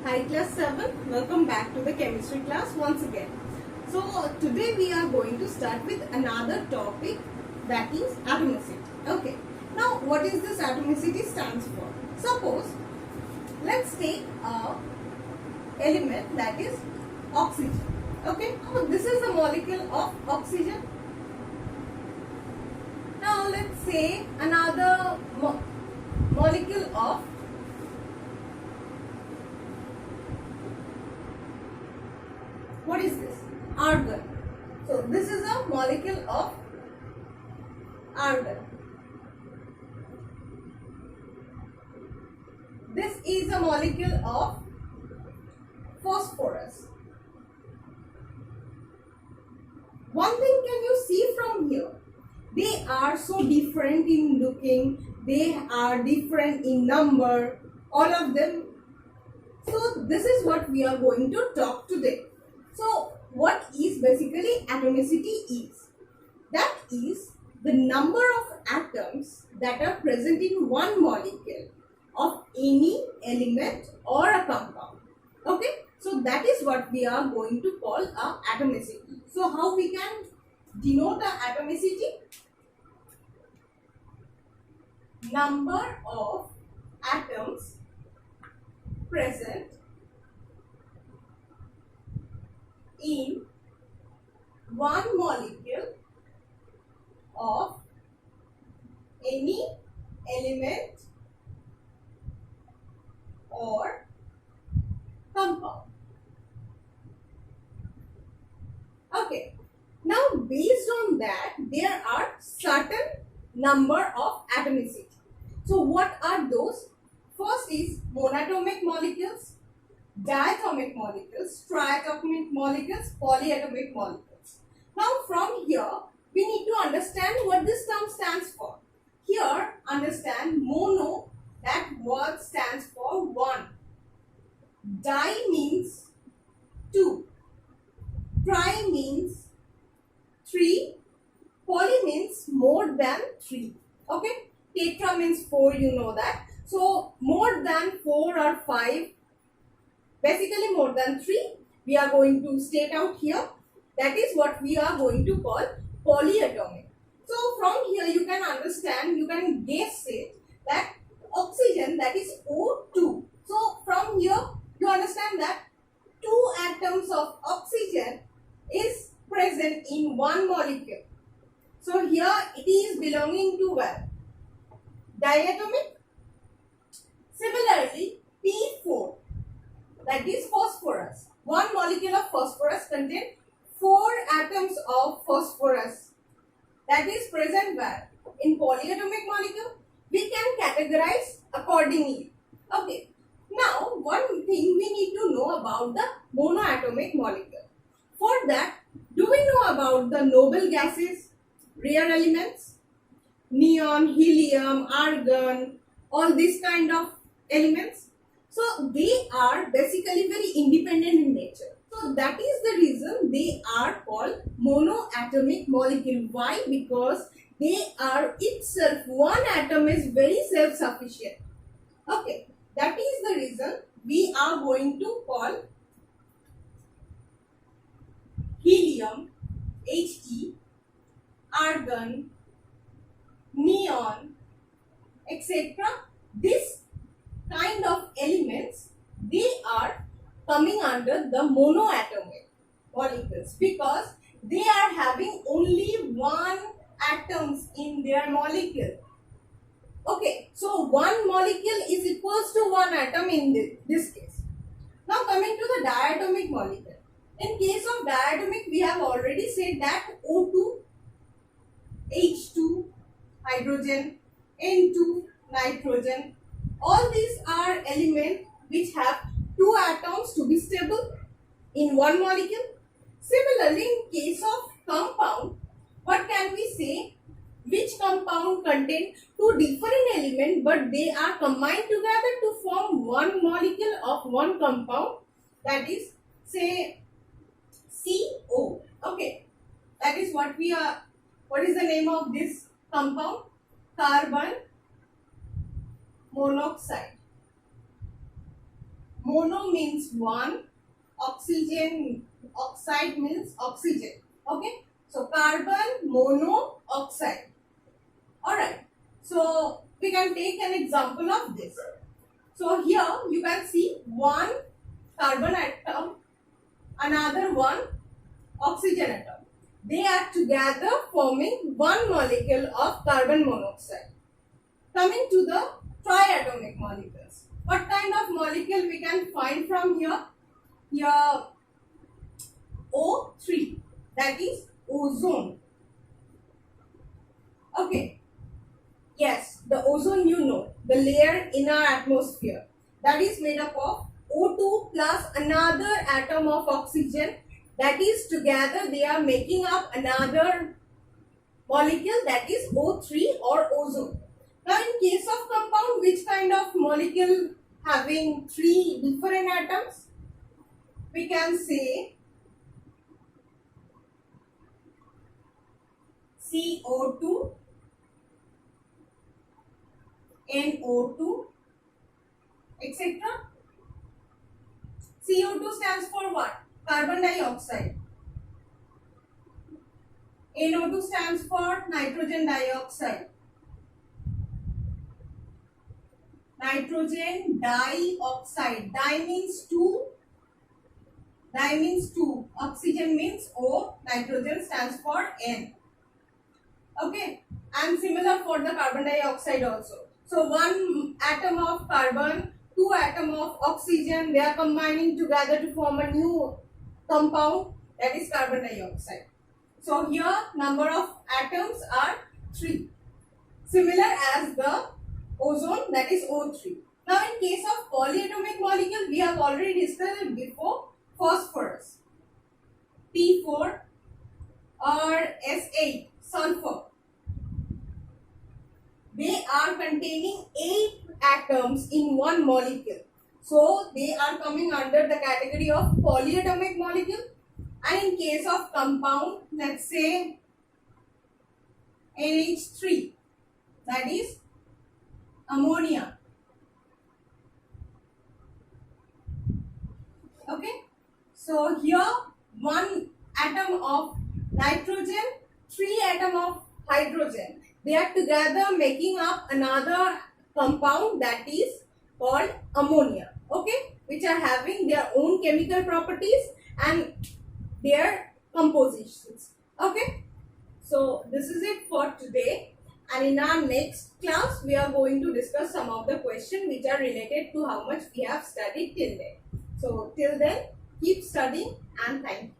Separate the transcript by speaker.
Speaker 1: Hi class 7, welcome back to the chemistry class once again. So today we are going to start with another topic, that is atomicity. Okay, now what is this atomicity stands for? Suppose let's take a element that is oxygen. Okay, so this is a molecule of oxygen. Now let's say another molecule of what is this? Argon. So this is a molecule of argon. This is a molecule of phosphorus. One thing can you see from here? They are so different in looking. They are different in number. All of them. So this is what we are going to talk today. So what is basically atomicity is? That is the number of atoms that are present in one molecule of any element or a compound. Okay, so that is what we are going to call a atomicity. So how we can denote a atomicity? Number of atoms present in one molecule of any element or compound. Okay, now based on that there are certain number of atomicity. So what are those? First is monatomic molecules, diatomic molecules, triatomic molecules, polyatomic molecules. Now from here we need to understand what this term stands for. Here understand mono, that word stands for one. Di means two. Tri means three. Poly means more than three. Okay. Tetra means four, you know that. So more than 4 or 5. Basically more than 3, we are going to state out here. That is what we are going to call polyatomic. So from here you can understand, you can guess it that oxygen, that is O2. So from here you understand that 2 atoms of oxygen is present in one molecule. So here it is belonging to where? Diatomic. Similarly P4, that is phosphorus. One molecule of phosphorus contains 4 atoms of phosphorus. That is present where? In polyatomic molecule. We can categorize accordingly. Okay. Now, one thing we need to know about the monoatomic molecule. For that, do we know about the noble gases, rare elements? Neon, helium, argon, all these kind of elements. So they are basically very independent in nature. So that is the reason they are called monoatomic molecule. Why? Because they are itself, one atom is very self-sufficient. Okay, that is the reason we are going to call helium, He, argon, neon, etc. This kind of elements, they are coming under the monoatomic molecules because they are having only one atoms in their molecule. Okay, so one molecule is equals to one atom in this case. Now coming to the diatomic molecule. In case of diatomic, we have already said that O2, H2, hydrogen, N2, nitrogen. All these are elements which have 2 atoms to be stable in one molecule. Similarly, in case of compound, what can we say? Which compound contain 2 different elements but they are combined together to form one molecule of one compound. That is, say, CO. Okay, that is what we are. What is the name of this compound? Carbon monoxide. Mono means one, oxygen, oxide means oxygen. Okay, so carbon monoxide. Alright, so we can take an example of this. So here you can see one carbon atom, another one oxygen atom. They are together forming one molecule of carbon monoxide. Coming to the triatomic molecules. What kind of molecule we can find from here? Here O3, that is ozone. Okay, yes, the ozone, you know, the layer in our atmosphere, that is made up of O2 plus another atom of oxygen, that is together they are making up another molecule, that is O3 or ozone. Now in case of compound, which kind of molecule having three different atoms? We can say CO2, NO2, etc. CO2 stands for what? Carbon dioxide. NO2 stands for nitrogen dioxide. Nitrogen dioxide. Di means two. Di means two. Oxygen means O. Nitrogen stands for N. Okay. And similar for the carbon dioxide also. So one atom of carbon, two atom of oxygen, they are combining together to form a new compound, that is carbon dioxide. So here number of atoms are 3. Similar as the ozone, that is O3. Now in case of polyatomic molecule, we have already discussed it before. Phosphorus, P4 or S8, sulfur. They are containing 8 atoms in one molecule. So they are coming under the category of polyatomic molecule. And in case of compound, let's say NH3, that is ammonia. Okay. So here one atom of nitrogen, 3 atom of hydrogen. They are together making up another compound, that is called ammonia. Okay, which are having their own chemical properties and their compositions. Okay, so this is it for today, and in our next class we are going to discuss some of the questions which are related to how much we have studied till then. So till then, keep studying and thank you.